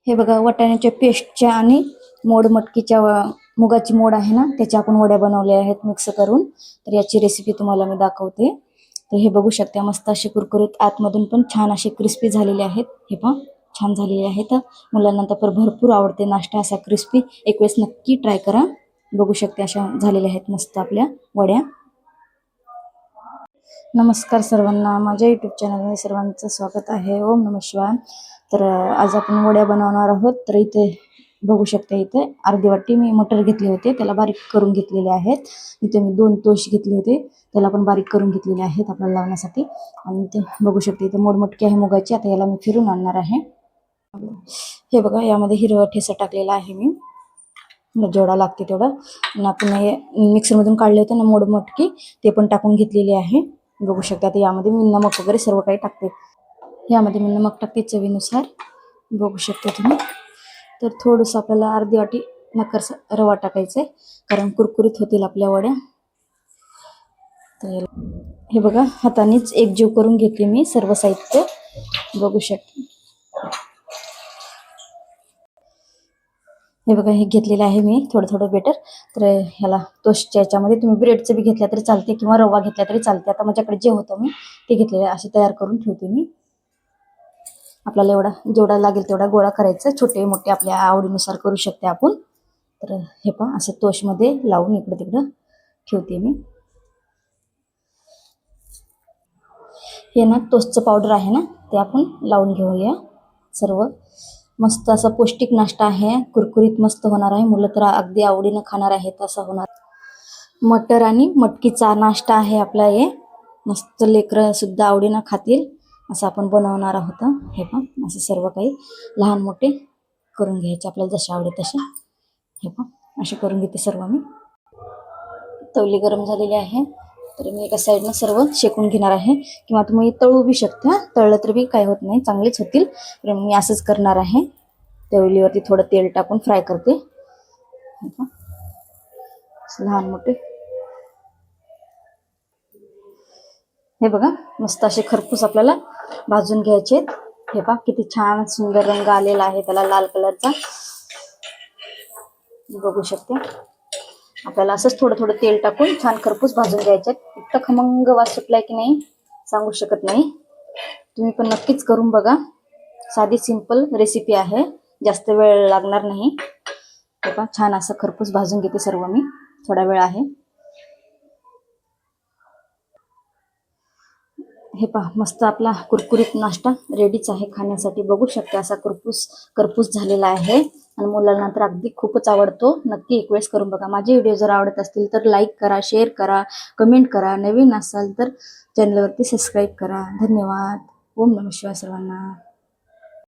हे बघा वाटाण्याच्या पेस्टच्या आणि मोड मटकीच्या मुगाची मोड आहे ना त्याच्या आपण वड्या बनवल्या आहेत मिक्स करून. तर याची रेसिपी तुम्हाला मी दाखवते. तर हे बघू शकता मस्त असे कुरकुरीत आतमधून पण छान असे क्रिस्पी झालेले आहेत. हे पहा छान झालेले आहेत. मुलांना तर भरपूर आवडते नाश्ता असा क्रिस्पी. एक वेळेस नक्की ट्राय करा. बघू शकते अशा झालेल्या आहेत मस्त आपल्या वड्या. नमस्कार सर्वांना, माझ्या यूट्यूब चॅनलमध्ये सर्वांचं स्वागत आहे. ओम नमः शिवाय. तर आज आपण वड्या बनवणार आहोत. तर इथे बघू शकता इथे अर्धी वाटी मी मटर घेतले होते, त्याला बारीक करून घेतलेले आहेत. इथे मी 2 तोश घेतले होते, त्याला पण बारीक करून घेतलेले आहेत आपल्याला लावण्यासाठी. आणि इथे बघू शकते इथे मोडमटकी आहे मुगाची. आता याला मी फिरून आणणार आहे. हे बघा यामध्ये हिरवा ठेसा टाकलेला आहे मी, जेवढा लागते तेवढा. आणि आपण हे मिक्सरमधून काढले होते ना मोड मटकी, ते पण टाकून घेतलेले आहे. बघू शकता. आता यामध्ये मी नमक वगैरे सर्व काही टाकते. यामध्ये मी नमक टाकते चवीनुसार, बघू शकता तुम्ही. तर थोडंसं आपल्याला अर्धी वाटी रवा टाकायचा आहे, कारण कुरकुरीत होतील आपल्या वड्या. तर हे बघा हातानेच एकजीव करून घेतली मी सर्व साहित्य, बघू शकता. हे बघा हे घेतलेलं आहे मी थोडं थोडं बेटर. तर ह्याला टोस्टच्या याच्यामध्ये तुम्ही ब्रेडचं बी घेतल्या तरी चालते किंवा रवा घेतला तरी चालते. आता माझ्याकडे जे होतं मी ते घेतलेलं असे तयार करून ठेवते मी. आपल्याला जेवढा लागेल तेवढा गोळा करायचा, छोटे मोठे आपल्या आवडीनुसार करू शकते आपण. तर हे पहा असं टोस्टमध्ये लावून इकडं तिकडं ठेवते मी. हे ना टोस्टचं पावडर आहे ना ते आपण लावून घेऊया सर्व. मस्त असा पौष्टिक नाश्ता आहे, कुरकुरीत मस्त होणार आहे. मुलं तर अगदी आवडीनं खाणार आहेत असं होणार. मटर आणि मटकीचा नाश्ता आहे आपला. हे मस्त लेकरं सुद्धा आवडीनं खातील असं आपण बनवणार आहोत. हे पण असं सर्व काही लहान मोठे करून घ्यायचे आपल्याला जसे आवडेल तसे. हे पण असे करून घेते सर्व मी. तवली गरम झालेली आहे, तर मी एका साईडनं सर्व शेकून घेणार आहे. किंवा तुम्ही तळू बी शकता, तळलं तर बी काय होत नाही, चांगलेच होतील. तर मी असंच करणार आहे. तवलीवरती थोडं तेल टाकून फ्राय करते. लहान मोठे हे बघा मस्त असे खरपूस आपल्याला भाजून घ्यायचे. हे पहा किती छान सुंदर रंग आलेला आहे त्याला, लाल कलरचा, बघू शकते. आपल्याला असंच थोडं थोडं तेल टाकून छान खरपूस भाजून घ्यायचे. इतका खमंग वास सुटलाय की नाही सांगू शकत नाही. तुम्ही पण नक्कीच करून बघा. साधी सिंपल रेसिपी आहे, जास्त वेळ लागणार नाही. हे पहा छान असं खरपूस भाजून घेते सर्व मी, थोडा वेळ आहे. हे पहा मस्त आपला कुरकुरीत नाश्ता रेडीच आहे खाण्यासाठी. बघू शकते असा करपूस झालेला आहे. आणि मुलांना तर अगदी खूपच आवडतो. नक्की एक वेळेस करून बघा. माझे व्हिडिओ जर आवडत असतील तर लाईक करा, शेअर करा, कमेंट करा. नवीन असाल तर चॅनलवरती सबस्क्राईब करा. धन्यवाद. ओम नमः शिवाय सर्वांना.